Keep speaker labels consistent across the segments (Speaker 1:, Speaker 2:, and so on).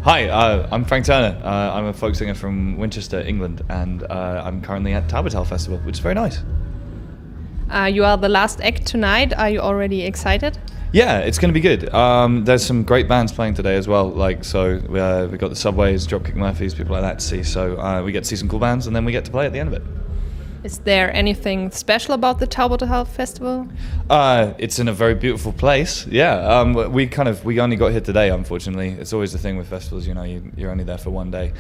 Speaker 1: Hi, I'm Frank Turner. I'm a folk singer from Winchester, England, and I'm currently at Taubertal Festival, which is very nice.
Speaker 2: You are the last act tonight. Are you already excited?
Speaker 1: Yeah, it's going to be good. There's some great bands playing today as well. We got the Subways, Dropkick Murphys, people like that to see. So we get to see some cool bands, and then we get to play at the end of it.
Speaker 2: Is there anything special about the Taubertal Festival?
Speaker 1: It's in a very beautiful place. Yeah, we only got here today, unfortunately. It's always the thing with festivals, you're only there for one day,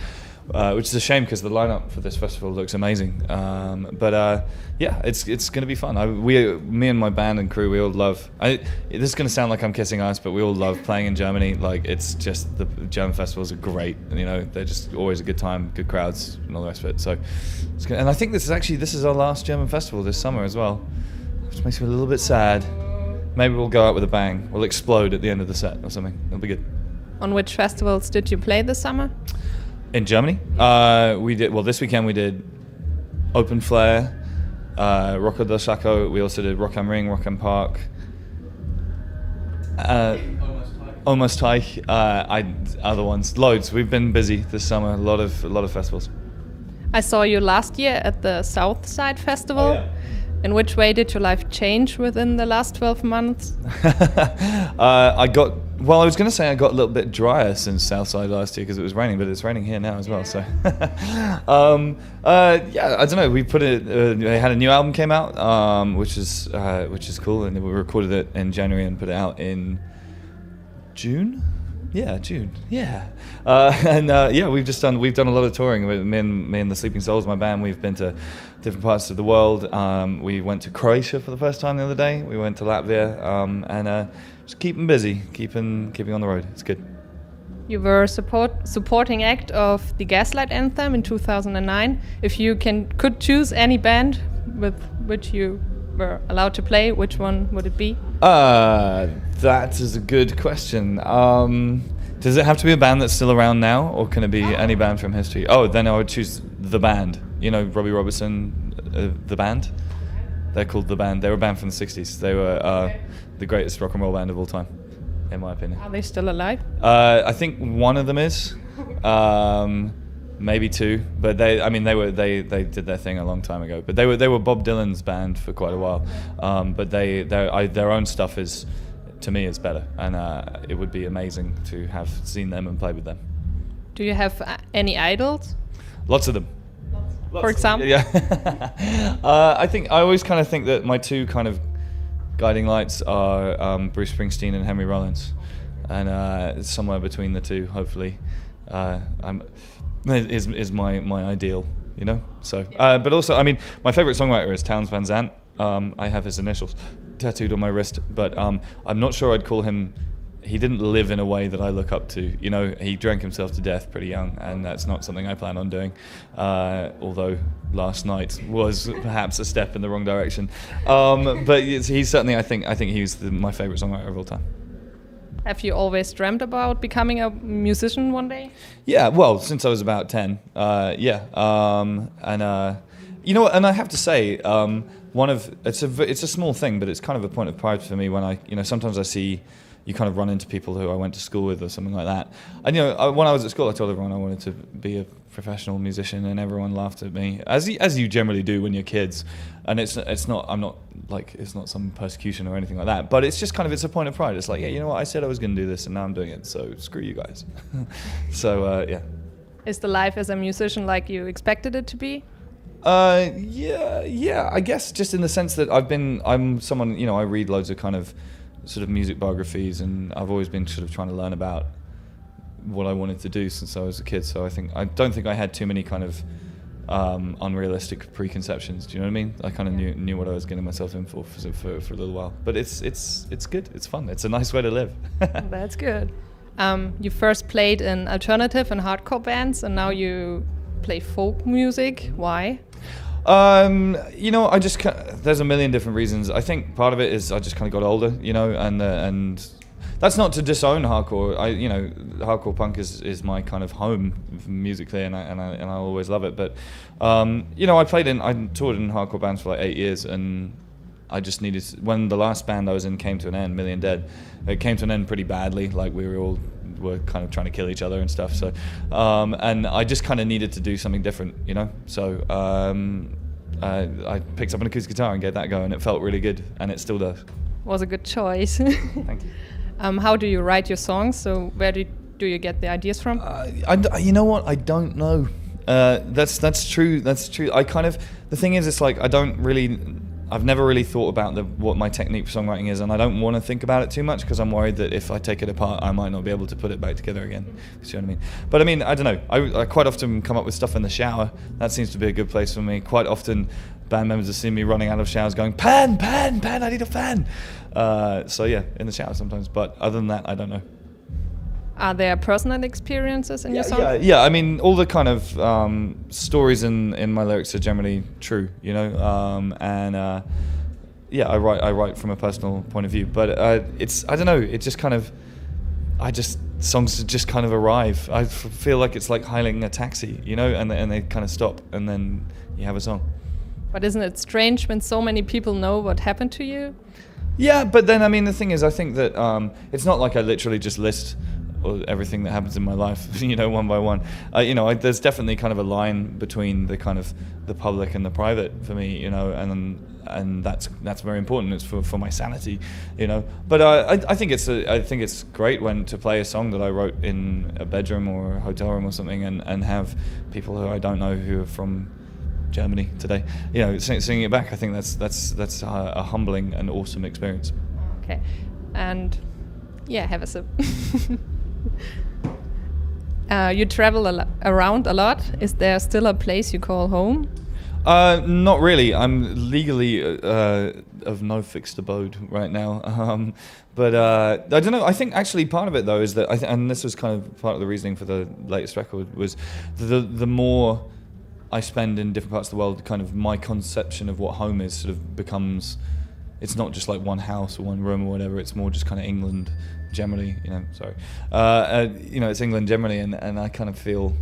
Speaker 1: which is a shame because the lineup for this festival looks amazing. Yeah, it's going to be fun. Me and my band and crew, we all love. This is going to sound like I'm kissing ass, but we all love playing in Germany. It's just the German festivals are great. They're just always a good time, good crowds, and all the rest of it. So, and I think this is our last German festival this summer as well, which makes me a little bit sad. Maybe we'll go out with a bang. We'll explode at the end of the set or something. It'll be good.
Speaker 2: On which festivals did you play this summer?
Speaker 1: In Germany, we did. Well, this weekend we did Open Flare, Rocco del Sacco. We also did Rock am Ring, Rock am Park, Almost High. Other ones, loads. We've been busy this summer. A lot of festivals.
Speaker 2: I saw you last year at the South Side Festival.
Speaker 1: Oh, yeah.
Speaker 2: In which way did your life change within the last 12 months?
Speaker 1: I was going to say I got a little bit drier since Southside last year because it was raining, but it's raining here now as well. So, yeah, I don't know. We had a new album came out, which is cool, and we recorded it in January and put it out in June. Yeah, June. Yeah, we've done a lot of touring. Me and the Sleeping Souls, my band. We've been to different parts of the world. We went to Croatia for the first time the other day. We went to Latvia, and just keeping busy, keeping on the road. It's good.
Speaker 2: You were a supporting act of the Gaslight Anthem in 2009. If you could choose any band with which you were allowed to play, which one would it be?
Speaker 1: That is a good question. Does it have to be a band that's still around now, or can it be any band from history? Oh, then I would choose The Band. Robbie Robertson, The Band? They're called The Band. They were a band from the 60s. They were the greatest rock and roll band of all time, in my opinion.
Speaker 2: Are they still alive?
Speaker 1: I think one of them is. Maybe two, but they did their thing a long time ago. But they were Bob Dylan's band for quite a while. But their own stuff is, to me, is better, and it would be amazing to have seen them and played with them.
Speaker 2: Do you have any idols?
Speaker 1: Lots of them.
Speaker 2: For example?
Speaker 1: Yeah. I always kind of think that my two kind of guiding lights are Bruce Springsteen and Henry Rollins, and somewhere between the two, hopefully, is my ideal, So, but also, my favorite songwriter is Townes Van Zandt. I have his initials tattooed on my wrist, but I'm not sure I'd call him. He didn't live in a way that I look up to. He drank himself to death pretty young, and that's not something I plan on doing. Although last night was perhaps a step in the wrong direction. But he's certainly, I think he's my favorite songwriter of all time.
Speaker 2: Have you always dreamt about becoming a musician one day?
Speaker 1: Yeah, well, since I was about 10. Yeah, and you know what? And I have to say, it's a small thing, but it's kind of a point of pride for me when sometimes I see. You kind of run into people who I went to school with or something like that. And when I was at school, I told everyone I wanted to be a professional musician, and everyone laughed at me, as you generally do when you're kids. And it's not some persecution or anything like that. But it's just it's a point of pride. It's like, yeah, you know what? I said I was going to do this, and now I'm doing it. So screw you guys. So yeah.
Speaker 2: Is the life as a musician like you expected it to be?
Speaker 1: Yeah. I guess just in the sense that I'm someone, I read loads of kind of sort of music biographies, and I've always been sort of trying to learn about what I wanted to do since I was a kid. So I don't think I had too many kind of unrealistic preconceptions. Do you know what I mean? I kind of knew what I was getting myself in for a little while. But it's good. It's fun. It's a nice way to live.
Speaker 2: That's good. You first played in alternative and hardcore bands, and now you play folk music. Why?
Speaker 1: I just there's a million different reasons. I think part of it is I just kind of got older, and that's not to disown hardcore. Hardcore punk is my kind of home musically, and I always love it. But I toured in hardcore bands for like 8 years, and I just when the last band I was in came to an end, Million Dead, it came to an end pretty badly. Like we were all were kind of trying to kill each other and stuff. So, and I just kind of needed to do something different, you know. So I picked up an acoustic guitar and gave that a go, and it felt really good, and it still does.
Speaker 2: Was a good choice.
Speaker 1: Thank you.
Speaker 2: How do you write your songs? So where do you get the ideas from?
Speaker 1: You know what? I don't know. That's true. That's true. The thing is, it's like I've never really thought about what my technique for songwriting is, and I don't want to think about it too much because I'm worried that if I take it apart, I might not be able to put it back together again. You see what I mean? But I mean, I don't know. I quite often come up with stuff in the shower. That seems to be a good place for me. Quite often, band members have seen me running out of showers going, pan, pan, pan, I need a fan. So yeah, in the shower sometimes. But other than that, I don't know.
Speaker 2: Are there personal experiences in your songs?
Speaker 1: Yeah. I mean, all the kind of stories in my lyrics are generally true, you know. I write from a personal point of view. But I don't know. It just kind of, songs just kind of arrive. I feel like it's like hailing a taxi, you know, and they kind of stop, and then you have a song.
Speaker 2: But isn't it strange when so many people know what happened to you?
Speaker 1: Yeah, but then I mean, the thing is, I think that it's not like I literally just list everything that happens in my life, you know, one by one. There's definitely kind of a line between the kind of the public and the private for me, you know, and that's very important. It's for my sanity, you know. But I think it's great to play a song that I wrote in a bedroom or a hotel room or something, and have people who I don't know who are from Germany today, you know, singing it back. I think that's a humbling and awesome experience.
Speaker 2: Okay, and yeah, have a sip. You travel around a lot. Is there still a place you call home?
Speaker 1: Not really. I'm legally of no fixed abode right now. But I don't know. I think actually part of it though is that, and this was kind of part of the reasoning for the latest record, was the more I spend in different parts of the world, kind of my conception of what home is sort of becomes. It's not just like one house or one room or whatever. It's more just kind of England generally, you know. Sorry, it's England generally, and I kind of feel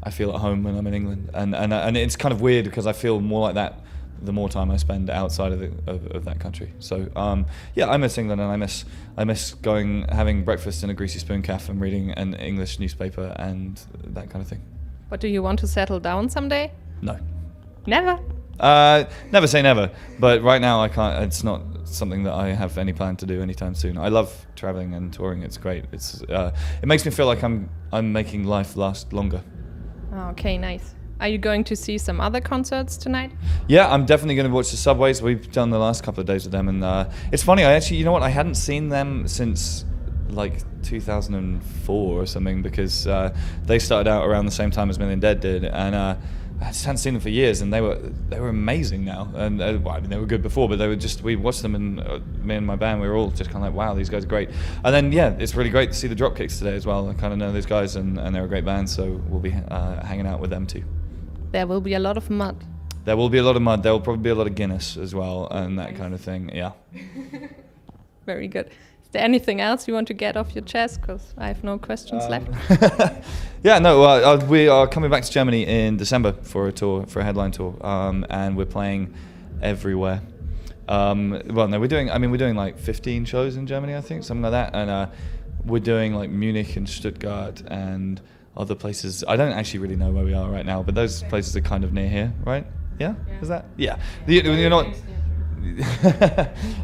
Speaker 1: at home when I'm in England, and it's kind of weird because I feel more like that the more time I spend outside of that country. So I miss England, and I miss having breakfast in a Greasy Spoon cafe and reading an English newspaper and that kind of thing.
Speaker 2: But do you want to settle down someday?
Speaker 1: No.
Speaker 2: Never?
Speaker 1: Never say never, but right now I can't. It's not something that I have any plan to do anytime soon. I love traveling and touring. It's great. It makes me feel like I'm making life last longer.
Speaker 2: Okay, nice. Are you going to see some other concerts tonight?
Speaker 1: Yeah, I'm definitely going to watch the Subways. We've done the last couple of days with them, and it's funny. I actually, you know what? I hadn't seen them since like 2004 or something, because they started out around the same time as Million Dead did, and I just hadn't seen them for years, and they were amazing now. And I mean, they were good before, but we watched them, and me and my band, we were all just kind of like, wow, these guys are great. And then it's really great to see the Dropkicks today as well. I kind of know these guys, and they're a great band, so we'll be hanging out with them too.
Speaker 2: There will be a lot of mud.
Speaker 1: There will be a lot of mud. There will probably be a lot of Guinness as well, and that kind of thing. Yeah.
Speaker 2: Very good. Is there anything else you want to get off your chest? Because I have no questions left.
Speaker 1: Yeah, no. We are coming back to Germany in December for a headline tour, and we're playing everywhere. We're doing like 15 shows in Germany, I think, something like that, and we're doing like Munich and Stuttgart and other places. I don't actually really know where we are right now, but those places are kind of near here, right? Yeah? Is that? Yeah. You're not.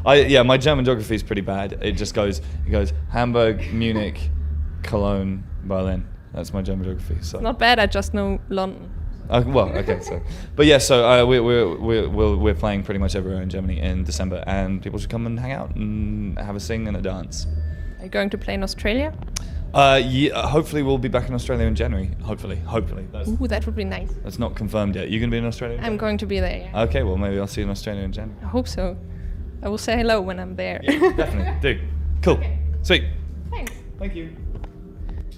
Speaker 1: My German geography is pretty bad. It goes Hamburg, Munich, Cologne, Berlin. That's my German geography. So.
Speaker 2: Not bad. I just know London.
Speaker 1: Okay. So, we're playing pretty much everywhere in Germany in December, and people should come and hang out and have a sing and a dance.
Speaker 2: Are you going to play in Australia?
Speaker 1: Hopefully we'll be back in Australia in January. Hopefully.
Speaker 2: Ooh, that would be nice.
Speaker 1: That's not confirmed yet. You going to be in Australia?
Speaker 2: I'm going to be there, yeah.
Speaker 1: Okay, well maybe I'll see you in Australia in January.
Speaker 2: I hope so. I will say hello when I'm there.
Speaker 1: Yeah, definitely. Do. Cool.
Speaker 2: Okay.
Speaker 1: Sweet.
Speaker 2: Thanks.
Speaker 1: Thank you.